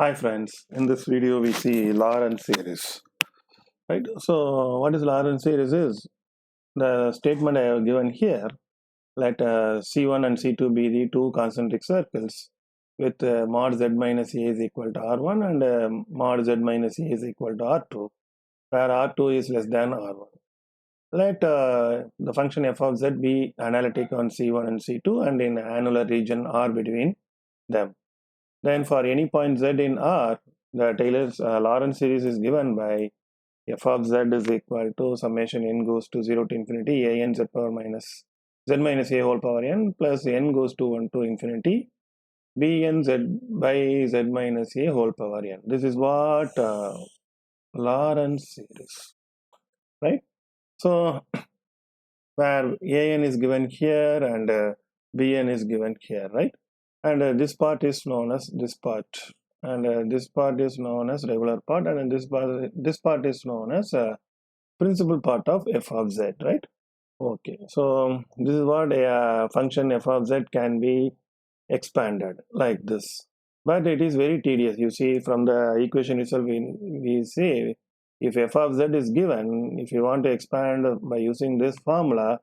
Hi friends, in this video we see Laurents series, right? So what is Laurents series is the statement I have given here. Let C1 and C2 be the two concentric circles with mod Z minus A is equal to R1 and mod Z minus A is equal to R2, where R2 is less than R1. Let the function f of Z be analytic on C1 and C2 and in annular region R between them. Then for any point Z in R, the Taylor's Laurent series is given by f of Z is equal to summation n goes to 0 to infinity a n z power minus z minus a whole power n plus n goes to 1 to infinity b n z by z minus a whole power n. This is what Laurent series, right? So where a n is given here and b n is given here, right? And this part is known as this part, and this part is known as regular part, and this part is known as principal part of f of z, right? Okay, so this is what a function f of z can be expanded like this, but it is very tedious. You see from the equation itself, we say if f of z is given, if you want to expand by using this formula,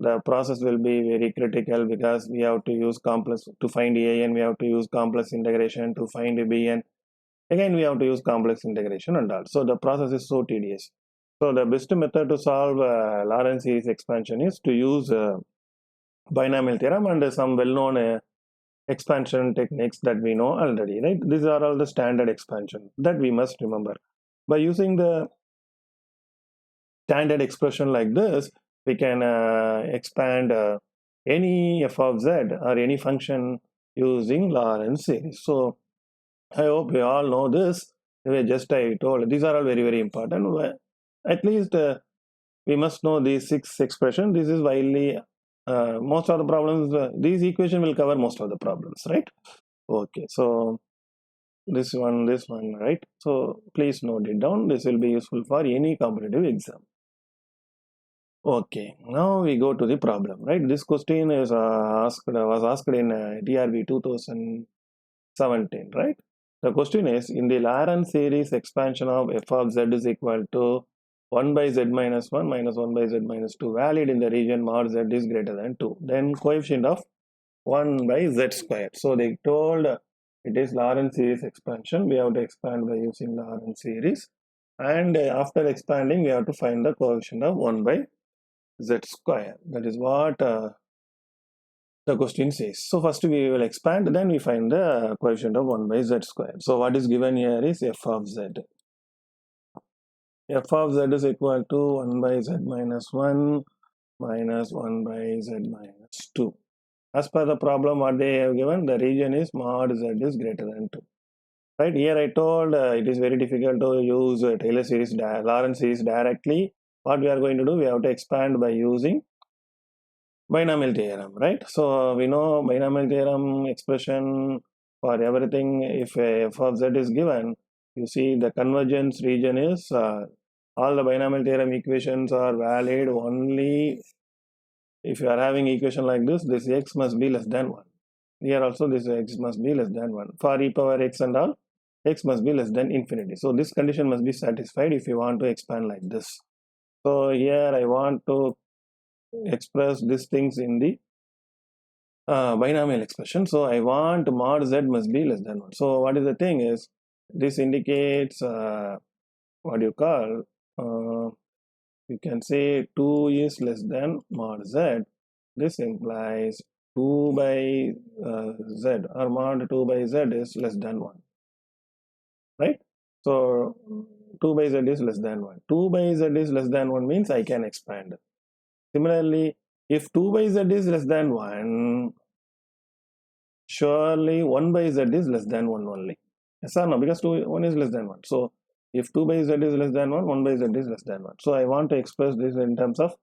the process will be very critical because we have to use complex to find a n, we have to use complex integration to find b n, again we have to use complex integration and all. So the process is so tedious. So the best method to solve Laurent series expansion is to use binomial theorem and some well-known expansion techniques that we know already, right? These are all the standard expansion that we must remember. By using the standard expression like this, we can expand any f of z or any function using Laurent series. So I hope we all know this. Just I told these are all very important. At least we must know these 6 expressions. This is widely most of the problems. These equation will cover most of the problems, right? Okay, so this one, right? So please note it down. This will be useful for any competitive exam. Okay, now we go to the problem, right? This question is was asked in TRB 2017, right? The question is, in the Laurent series expansion of f of z is equal to 1 by z minus 1 minus 1 by z minus 2 valid in the region mod z is greater than 2. Then coefficient of 1 by z squared. So they told it is Laurent series expansion. We have to expand by using Laurent series. And after expanding, we have to find the coefficient of 1 by z square. That is what the question says. So first we will expand, then we find the coefficient of 1 by z square. So what is given here is f of z. F of z is equal to 1 by z minus 1 minus 1 by z minus 2. As per the problem what they have given, the region is mod z is greater than 2. Right, here I told it is very difficult to use Taylor series, Laurent series directly. What we are going to do, we have to expand by using binomial theorem, right? So we know binomial theorem expression for everything. If f of z is given, you see the convergence region is all the binomial theorem equations are valid only if you are having equation like this x must be less than 1. Here also this x must be less than 1. For e power x and all, x must be less than infinity. So this condition must be satisfied if you want to expand like this. So here I want to express these things in the binomial expression. So I want mod z must be less than 1. So what is the thing is, this indicates what you call, you can say 2 is less than mod z. This implies 2 by z or mod 2 by z is less than 1, right? So 2 by z is less than 1. 2 by z is less than 1 means I can expand. Similarly, if 2 by z is less than 1, surely 1 by z is less than 1 only. Yes or no? Because 1 is less than 1. So if 2 by z is less than 1, 1 by z is less than 1. So I want to express this in terms of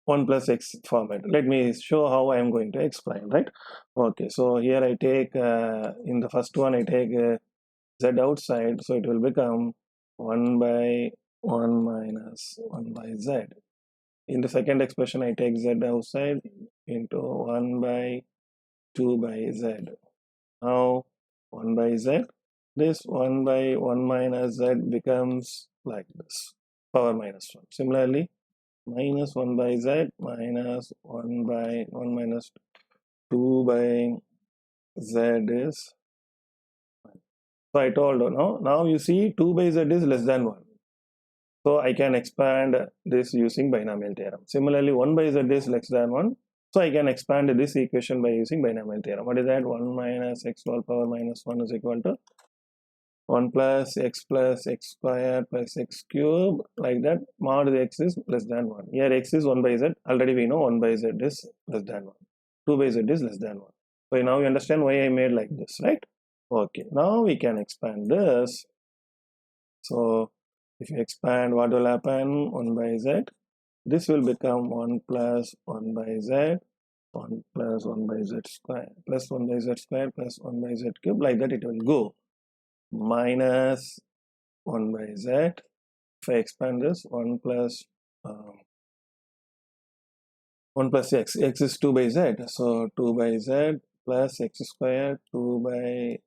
1 plus x format. Let me show how I am going to explain, right? Okay, so here I take, in the first one I take z outside, so it will become 1 by 1 minus 1 by z. In the second expression I take z outside into 1 by 2 by z. Now 1 by z. This 1 by 1 minus z becomes like this, power minus 1. Similarly, minus 1 by z minus 1 by 1 minus 2 by z is. So I told now you see 2 by z is less than 1. So I can expand this using binomial theorem. Similarly, 1 by z is less than 1. So I can expand this equation by using binomial theorem. What is that? 1 minus x to the power minus 1 is equal to 1 plus x square plus x cube, like that. Mod x is less than 1. Here x is 1 by z. Already we know 1 by z is less than 1. 2 by z is less than 1. So now you understand why I made like this, right? Okay, now we can expand this. So if you expand, what will happen? 1 by z. This will become 1 plus 1 by z, 1 plus 1 by z square, plus 1 by z square, plus 1 by z cube. Like that it will go. Minus 1 by z. If I expand this, 1 plus 1 plus x. X is 2 by z. So 2 by z plus x square, 2 by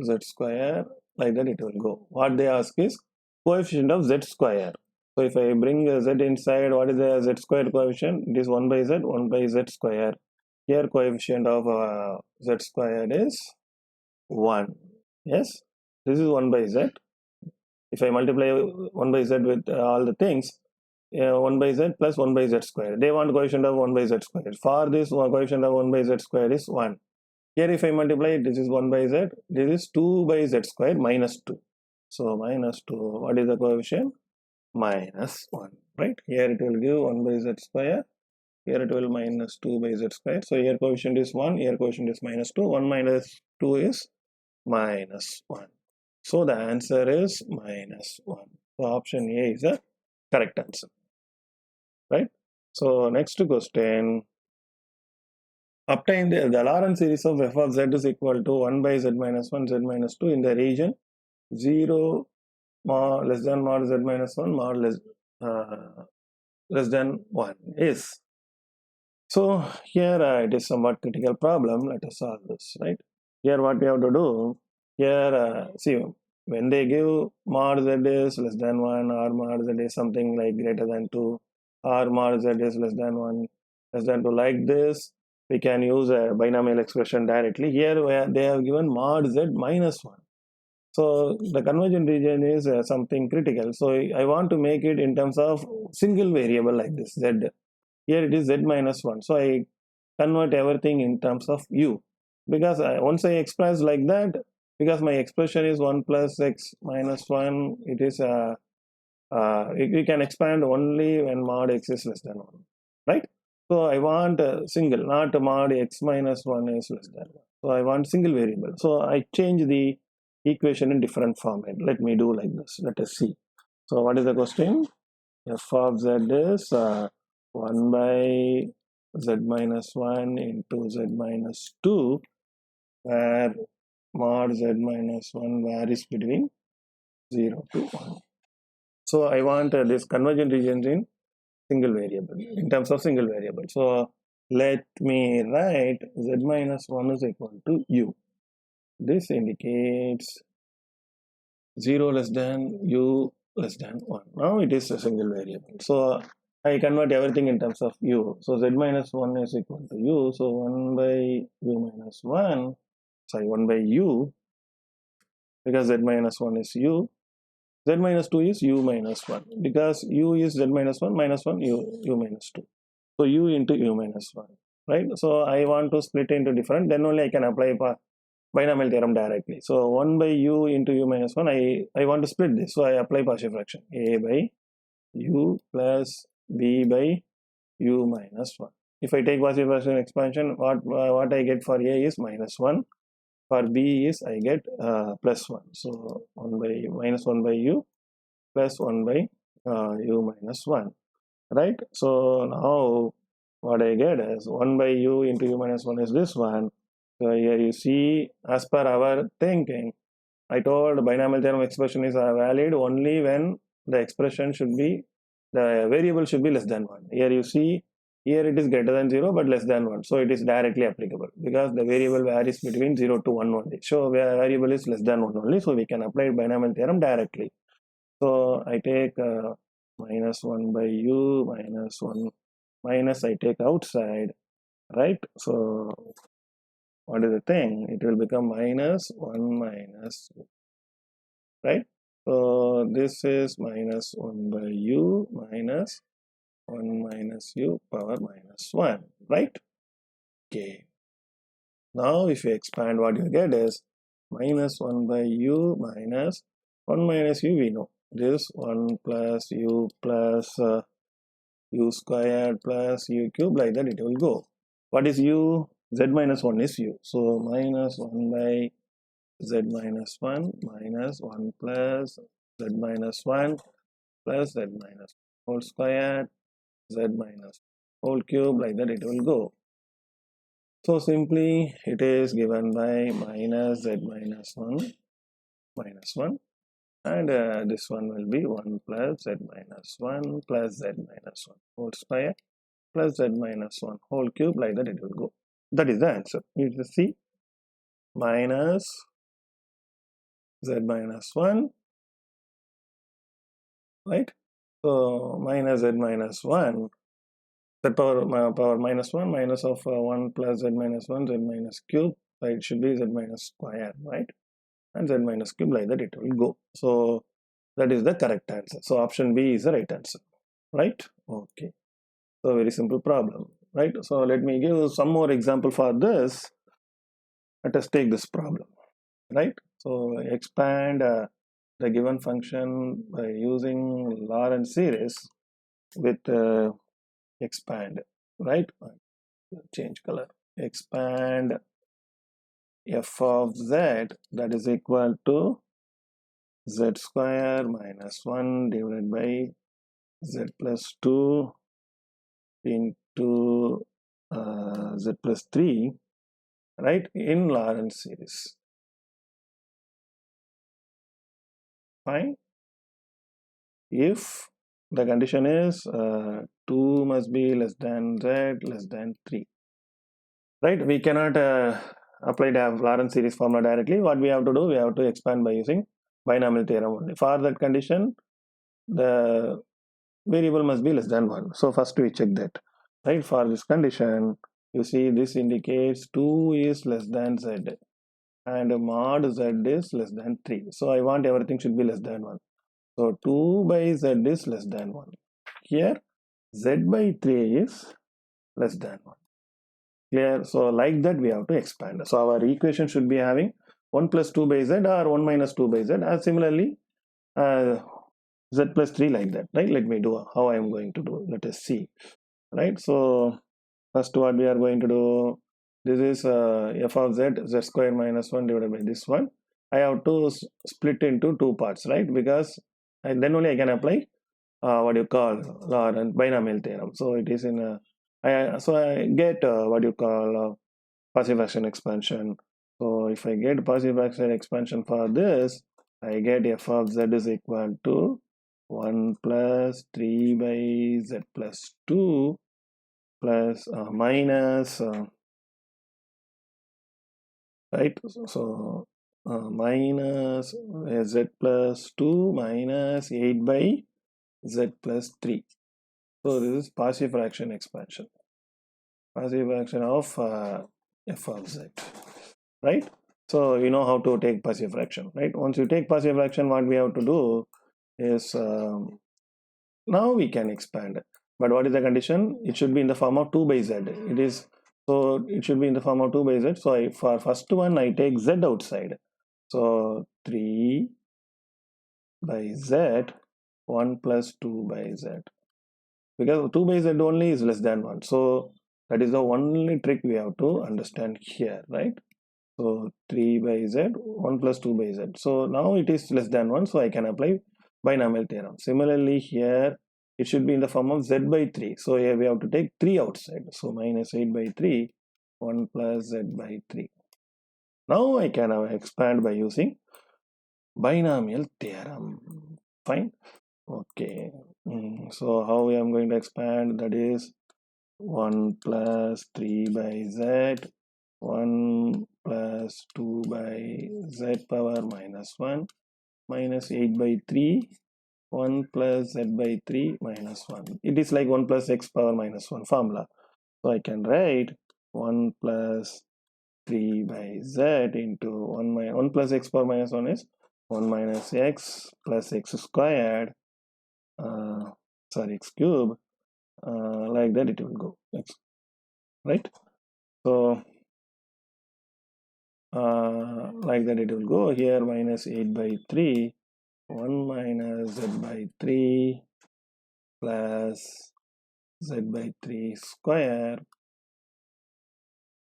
z square. Like that it will go. What they ask is coefficient of z square. So if I bring z inside, what is the z square coefficient? It is 1 by z, 1 by z square. Here coefficient of z square is 1. Yes, this is 1 by z. If I multiply 1 by z with all the things, 1 by z plus 1 by z square. They want coefficient of 1 by z square. For this, coefficient of 1 by z square is 1. Here if I multiply, this is 1 by z, this is 2 by z square minus 2. So minus 2, what is the coefficient? Minus 1, right? Here it will give 1 by z square, here it will minus 2 by z square. So here coefficient is 1, here coefficient is minus 2, 1 minus 2 is minus 1. So the answer is minus 1. So option A is the correct answer, right? So next question. Obtain the Laurent series of f of z is equal to 1 by z minus 1, z minus 2 in the region 0 mod less than mod z minus 1 mod less than 1 is. So here it is somewhat critical problem. Let us solve this, right? Here what we have to do, here see, when they give mod z is less than 1 or mod z is something like greater than 2 or mod z is less than 1, less than 2, like this, we can use a binomial expression directly. Here where they have given mod z minus 1. So the convergent region is something critical. So I want to make it in terms of single variable like this, z. Here it is z minus 1. So I convert everything in terms of u. Because once I express like that, because my expression is 1 plus x minus 1, it is we can expand only when mod x is less than 1, right? So I want a single, not mod x minus 1 is less than 1. So I want single variable. So I change the equation in different format. Let me do like this. Let us see. So what is the question? F of z is 1 by z minus 1 into z minus 2, where mod z minus 1 varies between 0 to 1. So I want this convergent region in single variable, in terms of single variable. So let me write z minus 1 is equal to u. This indicates 0 less than u less than 1. Now it is a single variable. So I convert everything in terms of u. So z minus 1 is equal to u. So 1 by u minus 1, sorry, 1 by u, because z minus 1 is u. Z minus 2 is u minus 1, because u is z minus 1 minus 1 u minus 2. So u into u minus 1, right? So I want to split into different, then only I can apply binomial theorem directly. So 1 by u into u minus 1, I want to split this. So I apply partial fraction. A by u plus b by u minus 1. If I take partial fraction expansion, what I get for a is minus 1. For b is I get plus 1. So 1 by minus 1 by u plus 1 by u minus 1. Right? So now what I get is 1 by u into u minus 1 is this one. So here you see, as per our thinking, I told binomial theorem expression is valid only when the expression should be, the variable should be less than 1. Here you see, Here it is greater than 0 but less than 1. So it is directly applicable because the variable varies between 0 to 1 only. So variable is less than 1 only. So we can apply binomial theorem directly. So I take minus 1 by u minus 1 minus I take outside, right? So what is the thing? It will become minus 1 minus, right? So this is minus 1 by u minus 1 minus u power minus 1, right? Okay. Now if you expand, what you get is minus 1 by u minus 1 minus u, we know. This 1 plus u plus u squared plus u cube, like that it will go. What is u? Z minus 1 is u. So minus 1 by z minus 1 minus 1 plus z minus 1 plus z minus whole squared z minus whole cube, like that it will go. So simply it is given by minus z minus 1 minus 1, and this one will be 1 plus z minus 1 plus z minus 1 whole square plus z minus 1 whole cube, like that it will go. That is the answer. You just see minus z minus 1, right? So minus z minus 1, that power minus 1 minus of 1 plus z minus 1 z minus cube, right? It should be z minus square, right? And z minus cube, like that it will go. So that is the correct answer. So option B is the right answer, right? Okay. So very simple problem, right? So let me give some more example for this. Let us take this problem, right? So expand the given function by using Laurents series with expand, right? Change color. Expand f of z, that is equal to z square minus 1 divided by z plus 2 into z plus 3, right, in Laurents series. Fine. If the condition is 2 must be less than z less than 3, right? We cannot apply the Laurents series formula directly. What we have to do, we have to expand by using binomial theorem only. For that condition, the variable must be less than 1. So first we check that, right? For this condition, you see this indicates 2 is less than z and mod z is less than 3. So I want everything should be less than 1. So 2 by z is less than 1. Here z by 3 is less than 1. Clear? So like that we have to expand. So our equation should be having 1 plus 2 by z or 1 minus 2 by z, and similarly z plus 3, like that, right? Let me do how I am going to do. Let us see, right? So first what we are going to do, this is f of z, z square minus 1 divided by this one. I have to split into two parts, right? Because then only I can apply what you call Laurent binomial theorem. So it is in a, I get what you call passive fraction expansion. So if I get passive fraction expansion for this, I get f of z is equal to 1 plus 3 by z plus 2 plus minus, right? So minus z plus 2 minus 8 by z plus 3. So this is passive fraction expansion. Passive fraction of f of z, right? So you know how to take passive fraction, right? Once you take passive fraction, what we have to do is now we can expand. But what is the condition? It should be in the form of 2 by z. It is, so it should be in the form of 2 by z. So for first one I take z outside. So 3 by z 1 plus 2 by z, because 2 by z only is less than 1. So that is the only trick we have to understand here, right? So 3 by z 1 plus 2 by z. So now it is less than 1, so I can apply binomial theorem. Similarly here it should be in the form of z by 3. So here we have to take 3 outside. So minus 8 by 3 1 plus z by 3. Now I can expand by using binomial theorem. Fine. Okay. So how I am going to expand, that is 1 plus 3 by z, 1 plus 2 by z power minus 1, minus 8 by 3, 1 plus z by 3 minus 1. It is like 1 plus x power minus 1 formula. So I can write 1 plus 3 by z into 1 plus x power minus 1 is 1 minus x plus x squared, x cube, like that it will go, right? So like that it will go here, minus 8 by 3, 1 minus z by 3 plus z by 3 square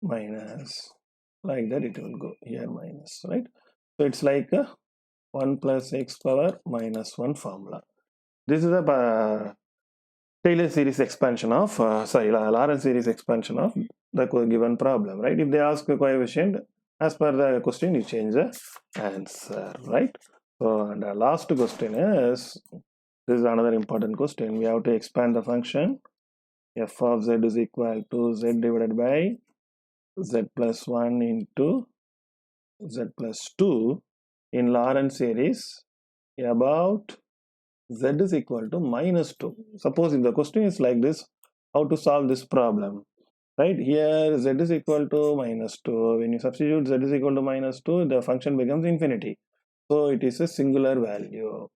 minus, like that it will go here minus, right? So it's like a 1 plus x power minus 1 formula. This is a Taylor series expansion of, Laurent series expansion of the given problem, right? If they ask a coefficient, as per the question, you change the answer, right? So, and the last question is, this is another important question. We have to expand the function f of z is equal to z divided by z plus 1 into z plus 2 in Laurent series about z is equal to minus 2. Suppose if the question is like this, how to solve this problem? Right, here z is equal to minus 2. When you substitute z is equal to minus 2, the function becomes infinity. So it is a singular value.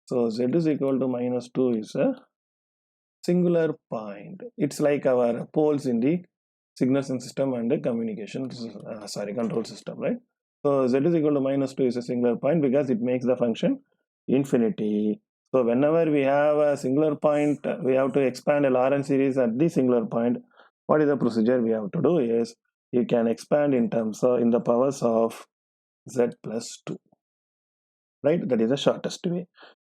So z is equal to minus 2 is a singular point. It's like our poles in the signal system and the communication, control system, right? So z is equal to minus 2 is a singular point because it makes the function infinity. So whenever we have a singular point, we have to expand a Laurent series at the singular point. What is the procedure we have to do is, you can expand in terms of, in the powers of z plus 2, right? That is the shortest way.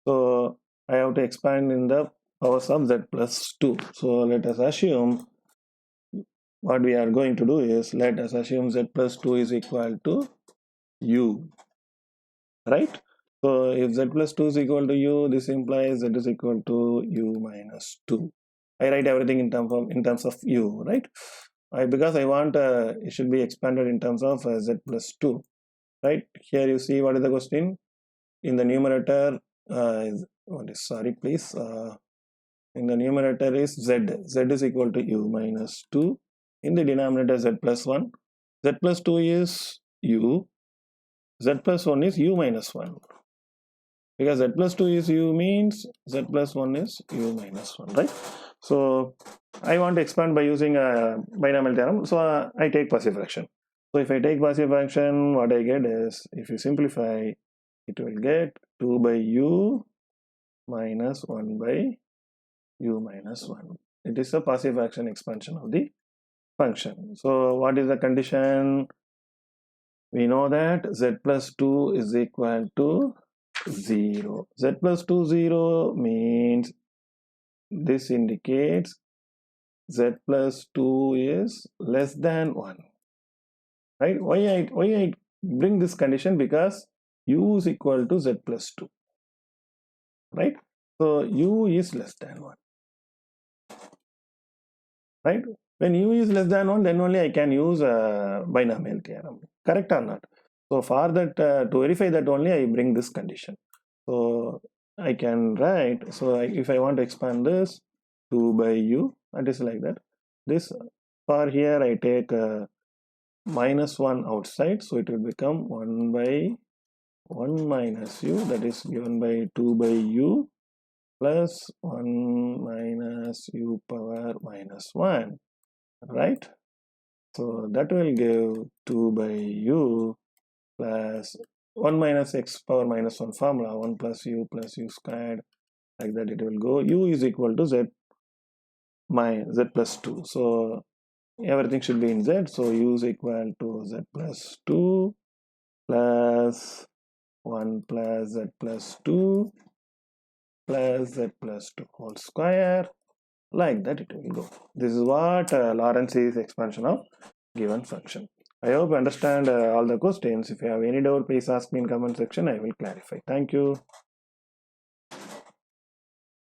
So I have to expand in the powers of z plus 2. So let us assume, what we are going to do is, let us assume z plus 2 is equal to u, right? So if z plus 2 is equal to u, this implies z is equal to u minus 2. I write everything in terms of u, right? Because I want it should be expanded in terms of z plus 2, right? Here you see what is the question. In the numerator, in the numerator is z is equal to u minus 2. In the denominator z plus 1, z plus 2 is u, z plus 1 is u minus 1. Because z plus 2 is u means z plus 1 is u minus 1, right? So I want to expand by using a binomial theorem. So I take passive fraction. So if I take passive fraction, what I get is, if you simplify, it will get 2 by u minus 1 by u minus 1. It is a passive fraction expansion of the function. So what is the condition? We know that z plus 2 is equal to 0. Z plus 2 0 means, this indicates z plus 2 is less than 1, right? Why I bring this condition? Because u is equal to z plus 2, right? So u is less than 1, right? When u is less than 1, then only I can use a binomial theorem, correct or not? So for that, to verify that only, I bring this condition. So I can write, so if I want to expand this, 2 by u, that is like that. This, for here I take minus 1 outside, so it will become 1 by 1 minus u, that is given by 2 by u plus 1 minus u power minus 1, right? So that will give 2 by u plus 1 minus x power minus 1 formula, 1 plus u squared, like that it will go. U is equal to z plus 2. So everything should be in z. So u is equal to z plus 2 plus 1 plus z plus 2 plus z plus 2 whole square. Like that it will go. This is what Laurent series expansion of given function. I hope you understand all the questions. If you have any doubt, please ask me in comment section. I will clarify. Thank you.